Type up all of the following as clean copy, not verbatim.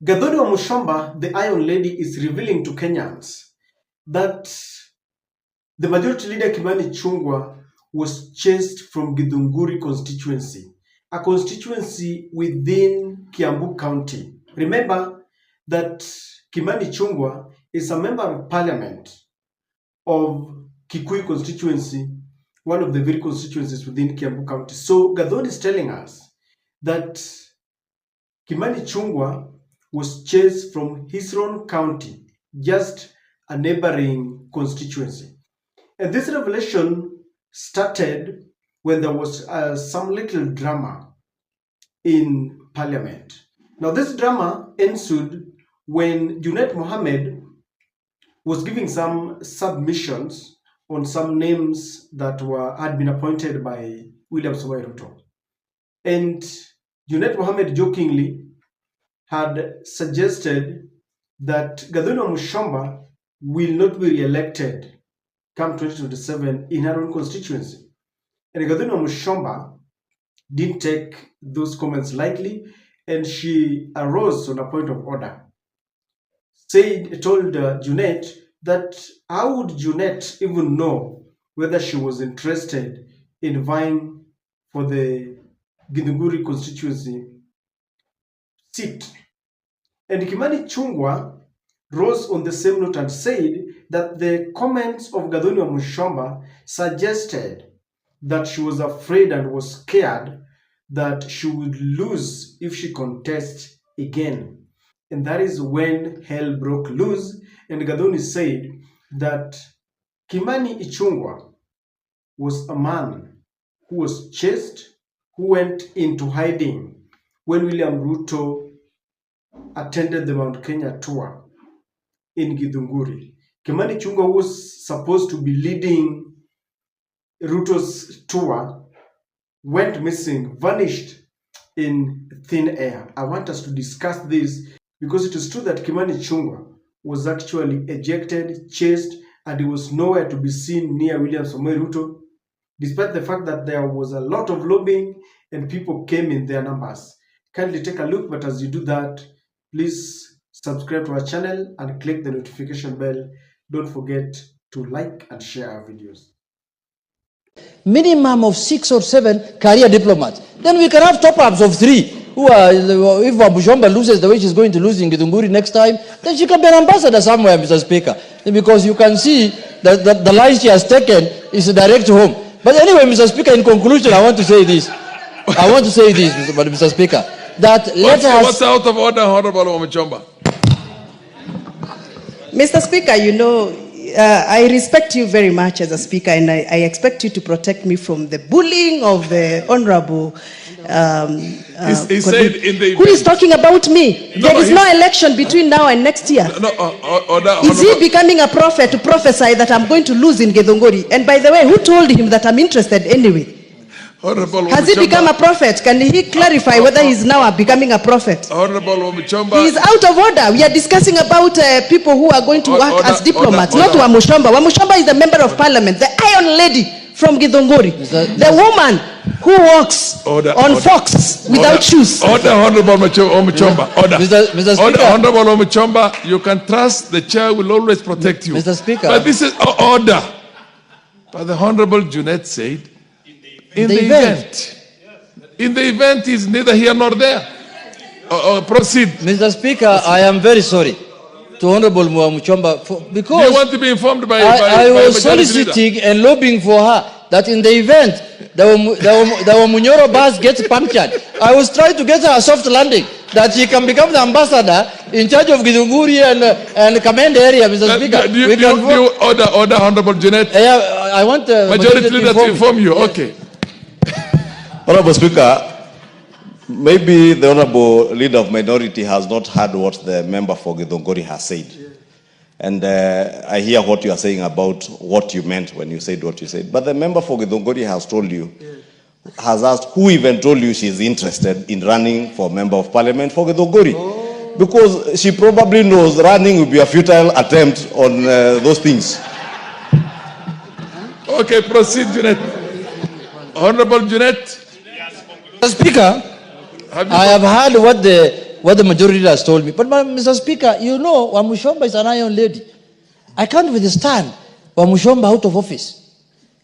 Gathoni wa Mushomba, the Iron Lady, is revealing to Kenyans that the majority leader Kimani Ichungwa was chased from Githunguri constituency, a constituency within Kiambu County. Remember that Kimani Ichungwa is a member of parliament of Kikuyu constituency, one of the very constituencies within Kiambu County. So Gathoni is telling us that Kimani Ichungwa was chased from his own county, just a neighboring constituency. And this revelation started when there was some little drama in parliament. Now this drama ensued when Junet Mohammed was giving some submissions on some names that had been appointed by William Samoei Ruto. And Junet Mohammed jokingly had suggested that Gathoni wa Mushomba will not be re-elected come 2027 in her own constituency. And Gathoni wa Mushomba didn't take those comments lightly, and she arose on a point of order. Told Junet that how would Junet even know whether she was interested in vying for the Githunguri constituency seat. And Kimani Ichungwa rose on the same note and said that the comments of Gathoni wa Mushomba suggested that she was afraid and was scared that she would lose if she contests again. And that is when hell broke loose, and Gathoni said that Kimani Ichungwa was a man who was chased, who went into hiding when William Ruto attended the Mount Kenya tour in Githunguri. Kimani Ichungwa was supposed to be leading Ruto's tour, went missing, vanished in thin air. I want us to discuss this because it is true that Kimani Ichungwa was actually ejected, chased, and he was nowhere to be seen near William Samoei Ruto, despite the fact that there was a lot of lobbying and people came in their numbers. Kindly take a look, but as you do that, please subscribe to our channel and click the notification bell. Don't forget to like and share our videos. Minimum of 6 or 7 career diplomats. Then we can have top-ups of 3. Who are, if Mushomba loses the way she's going to lose in Githunguri next time, then she can be an ambassador somewhere, Mr. Speaker. Because you can see that the line she has taken is direct home. But anyway, Mr. Speaker, in conclusion, I want to say this. Mr. Speaker, that what's out of order, Honorable Muchomba? Mr. Speaker, you know, I respect you very much as a speaker, and I expect you to protect me from the bullying of the Honorable he said in the who is talking about me. There is no election between now and next year. Is he becoming a prophet to prophesy that I'm going to lose in Githunguri? And by the way, who told him that I'm interested anyway? Has he become a prophet? Can he clarify whether he's now becoming a prophet? He is out of order. We are discussing about people who are going to work as diplomats, not Wamushomba. Wamushomba is the member of parliament, the Iron Lady from Githunguri, the woman who walks on fox without shoes. Order, Honorable Muchomba. Order. Mr. Speaker. Order, Honorable Muchomba. You can trust the chair will always protect you. Mr. Speaker. But this is order. But the Honorable Junet said, in the event. In the event is neither here nor there. Proceed. Mr. Speaker, I am very sorry to Honorable Muchomba because you want to be informed by I was soliciting and lobbying for her that in the event the Munyoro bus gets punctured, I was trying to get her a soft landing that she can become the ambassador in charge of Githunguri and Kamende area, Mr. Speaker. Do you order, Honorable Junet? I want majority leader to inform you. Yes. Okay. Honorable Speaker, maybe the Honorable Leader of Minority has not heard what the member for Githunguri has said. Yeah. And I hear what you are saying about what you meant when you said what you said. But the member for Githunguri has told you, has asked who even told you she's interested in running for member of parliament for Gathoni. Oh. Because she probably knows running will be a futile attempt on those things. Okay, proceed, Junet. Honorable Junet. Mr. Speaker, I have heard what the what the majority has told me. But Mr. Speaker, you know, Wamushomba is an iron lady. I can't withstand Wamushomba out of office.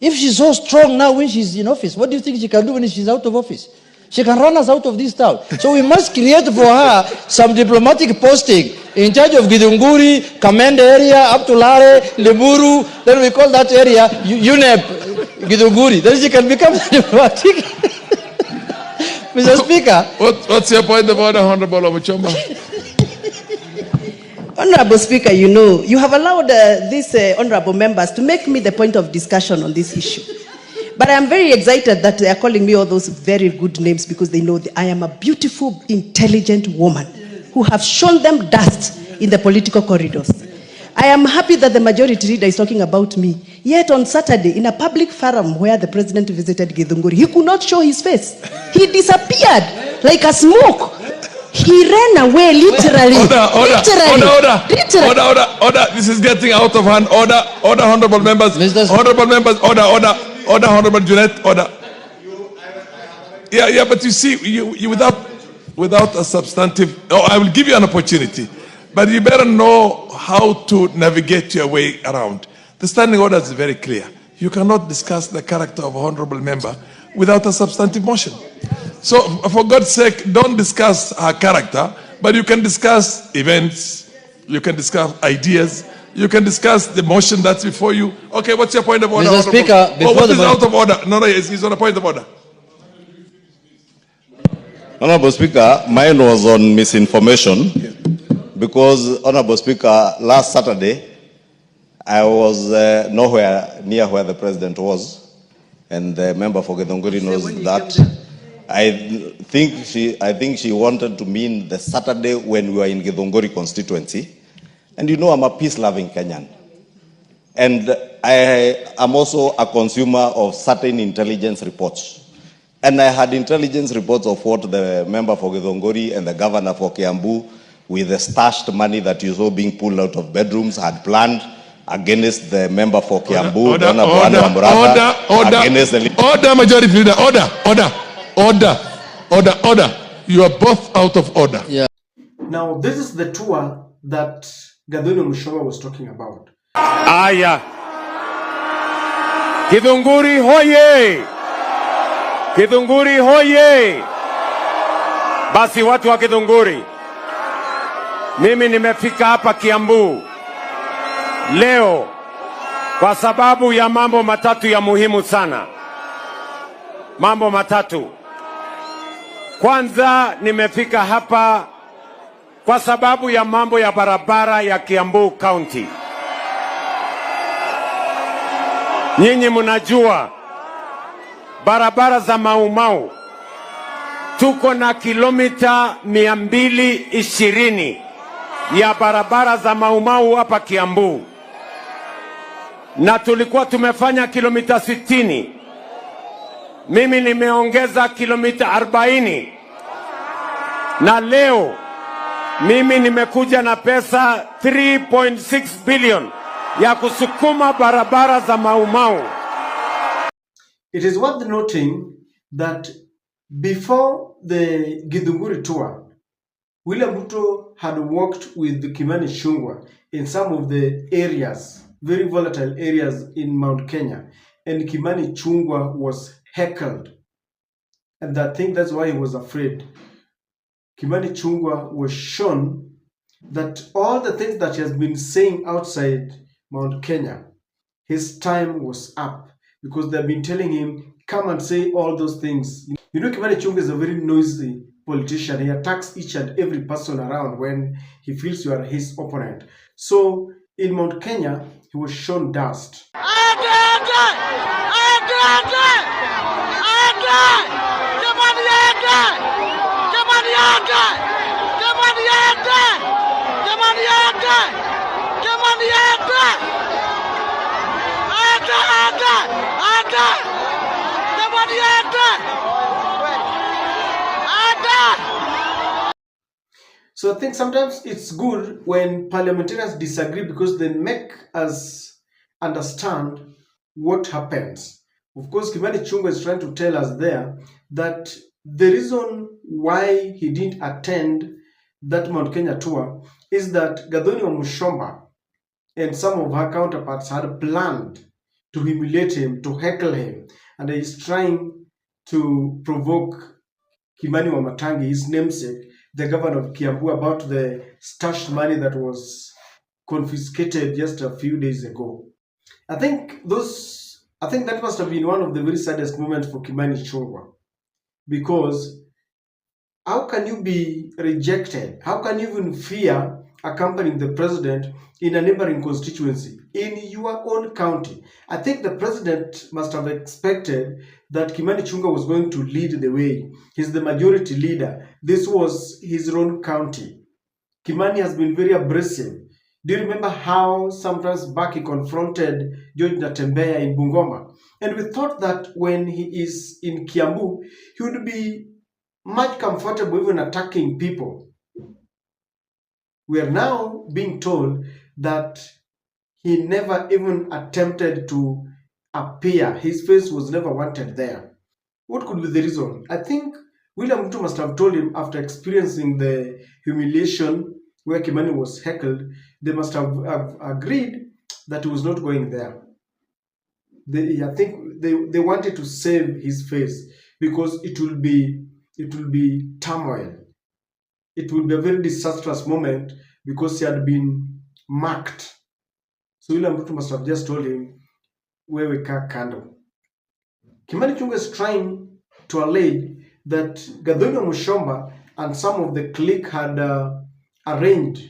If she's so strong now when she's in office, what do you think she can do when she's out of office? She can run us out of this town. So we must create for her some diplomatic posting in charge of Githunguri, Kamende area, up to Lare, Limuru. Then we call that area UNEP Githunguri. Then she can become diplomatic. Mr. Speaker. What's your point of order, Honorable Omuchomba? Honorable Speaker, you know, you have allowed these honorable members to make me the point of discussion on this issue. But I am very excited that they are calling me all those very good names because they know that I am a beautiful, intelligent woman who have shown them dust in the political corridors. I am happy that the majority leader is talking about me. Yet on Saturday, in a public forum where the president visited Githunguri, he could not show his face. He disappeared like a smoke. He ran away, literally. Order. This is getting out of hand. Order, honorable members. Honorable members, order, honorable Junet, order. Yeah, but you see, you without a substantive. Oh, I will give you an opportunity, but you better know how to navigate your way around. The standing order is very clear. You cannot discuss the character of an honorable member without a substantive motion. So, for God's sake, don't discuss her character, but you can discuss events, you can discuss ideas, you can discuss the motion that's before you. Okay, what's your point of order? Mr. Speaker, what is out of order? No, he's on a point of order. Honorable Speaker, mine was on misinformation because, Honorable Speaker, last Saturday, I was nowhere near where the president was, and the member for Githunguri knows that. I think she wanted to mean the Saturday when we were in Githunguri constituency. And you know, I'm a peace-loving Kenyan. And I am also a consumer of certain intelligence reports. And I had intelligence reports of what the member for Githunguri and the governor for Kiambu, with the stashed money that you saw being pulled out of bedrooms, had planned against the member for Kiambu, order, majority leader, order. You are both out of order. Yeah. Now, this is the tour that Gathoni Mushoma was talking about. Aya. Githunguri hoye! Githunguri hoye! Basi watu wa Githunguri, mimi nimefika hapa Kiambu leo kwa sababu ya mambo matatu ya muhimu sana. Mambo matatu. Kwanza, nimefika hapa kwa sababu ya mambo ya barabara ya Kiambu County. Nyinyi mnajua barabara za Mau tuko na kilomita 220 ya barabara za Mau hapa Kiambu, na tulikuwa tumefanya kilomita 60. Mimi nimeongeza kilomita 40, na leo mimi nimekuja na pesa 3.6 billion ya kusukuma barabara za Mau. It is worth noting that before the Githunguri tour, William Ruto had worked with Ichungwa in some of the areas, very volatile areas in Mount Kenya, and Ichungwa was heckled, and I think that's why he was afraid. Ichungwa was shown that all the things that he has been saying outside Mount Kenya, his time was up, because they've been telling him, come and say all those things. You know, Ichungwa is a very noisy politician. He attacks each and every person around when he feels you are his opponent. So in Mount Kenya, he was shown dust. So I think sometimes it's good when parliamentarians disagree because they make us understand what happens. Of course, Ichungwa is trying to tell us there that the reason why he didn't attend that Mount Kenya tour is that Gathoni Mushomba and some of her counterparts had planned to humiliate him, to heckle him, and he is trying to provoke Kimani Wamatangi, his namesake, the governor of Kiambu, about the stashed money that was confiscated just a few days ago. I think that must have been one of the very saddest moments for Kimani Ichungwa, because how can you be rejected? How can you even fear accompanying the president in a neighboring constituency in your own county? I think the president must have expected that Kimani Ichungwa was going to lead the way. He's the majority leader. This was his own county. Kimani has been very abrasive. Do you remember how sometimes back he confronted George Natembeya in Bungoma? And we thought that when he is in Kiambu, he would be much comfortable even attacking people. We are now being told that he never even attempted to appear. His face was never wanted there. What could be the reason? I think William Ruto must have told him, after experiencing the humiliation where Kimani was heckled, they must have agreed that he was not going there. I think they wanted to save his face, because it will be turmoil. It will be a very disastrous moment, because he had been marked. So William Ruto must have just told him, where we car candle. Kimani Ichungwa is trying to allege that Gathoni Mushomba and some of the clique had arranged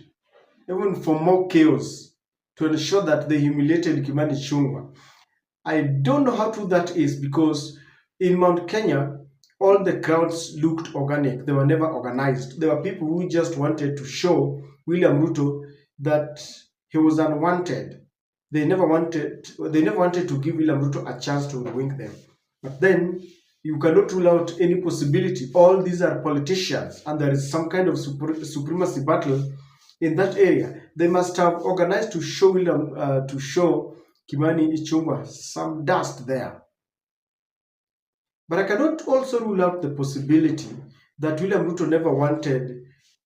even for more chaos to ensure that they humiliated Kimani Ichungwa. I don't know how true that is, because in Mount Kenya, all the crowds looked organic. They were never organized. There were people who just wanted to show William Ruto that he was unwanted. They never wanted to give William Ruto a chance to wing them. But then you cannot rule out any possibility. All these are politicians, and there is some kind of supremacy battle in that area. They must have organized to show Kimani Ichungwa some dust there. But I cannot also rule out the possibility that William Ruto never wanted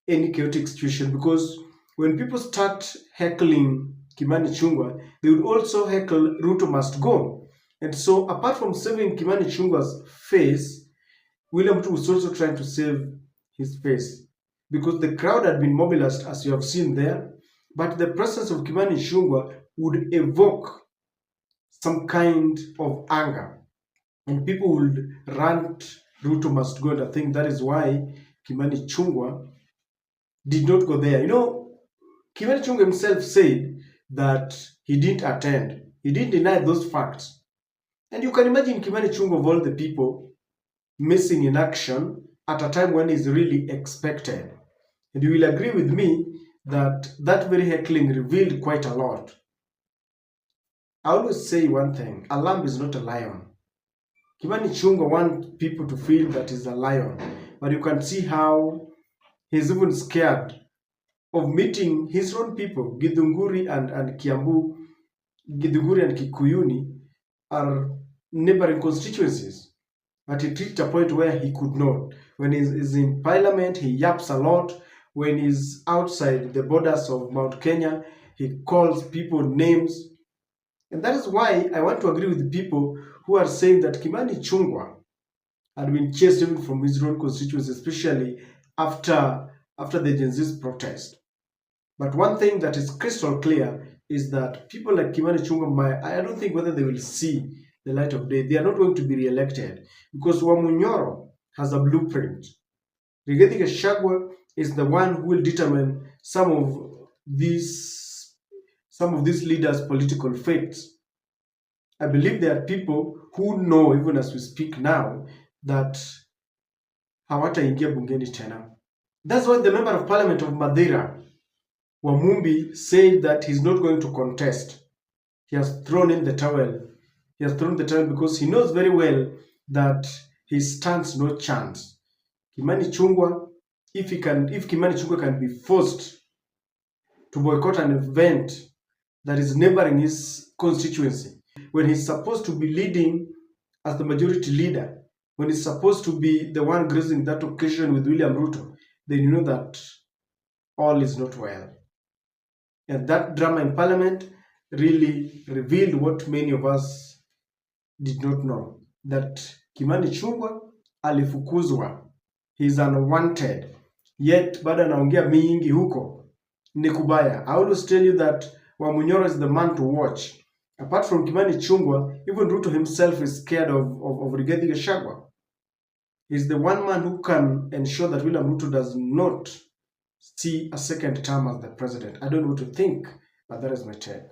any chaotic situation, because when people start heckling Kimani Ichungwa, they would also heckle Ruto must go. And so, apart from saving Kimani Ichungwa's face, William Ruto was also trying to save his face, because the crowd had been mobilized, as you have seen there, but the presence of Kimani Ichungwa would evoke some kind of anger, and people would rant, Ruto must go. And I think that is why Kimani Ichungwa did not go there. You know, Kimani Ichungwa himself said that he didn't attend. He didn't deny those facts. And you can imagine Kimani Ichungwa, of all the people, missing in action at a time when he's really expected. And you will agree with me that that very heckling revealed quite a lot. I always say one thing: a lamb is not a lion. Kimani Ichungwa wants people to feel that he's a lion, but you can see how he's even scared of meeting his own people. Githunguri and Kiambu, Githunguri and Kikuyuni are neighboring constituencies. But he reached a point where he could not. When he's in Parliament, he yaps a lot. When he's outside the borders of Mount Kenya, he calls people names. And that is why I want to agree with the people who are saying that Kimani Ichungwa had been chased even from his own constituency, especially after the Gen Z's protest. But one thing that is crystal clear is that people like Kimani Ichungwa, I don't think whether they will see the light of day. They are not going to be re-elected, because Wamunyoro has a blueprint. Rigathi Gachagua is the one who will determine some of these leaders' political fates. I believe there are people who know, even as we speak now, that hawataingia bungeni tena. That's why the member of parliament of Madeira, Wamumbi, said that he's not going to contest. He has thrown in the towel. He has thrown the towel because he knows very well that he stands no chance. Kimani Ichungwa, if Kimani Ichungwa can be forced to boycott an event that is neighboring his constituency, when he's supposed to be leading as the majority leader, when he's supposed to be the one gracing that occasion with William Ruto, then you know that all is not well. And that drama in Parliament really revealed what many of us did not know, that Kimani Ichungwa alifukuzwa. He's unwanted. Yet bado anaongea mingi huko. Ni kubaya. I always tell you that Wamunyoro is the man to watch. Apart from Kimani Ichungwa, even Ruto himself is scared of Rigathi Gachagua. He's the one man who can ensure that William Ruto does not see a second term as the president. I don't know what to think, but that is my take.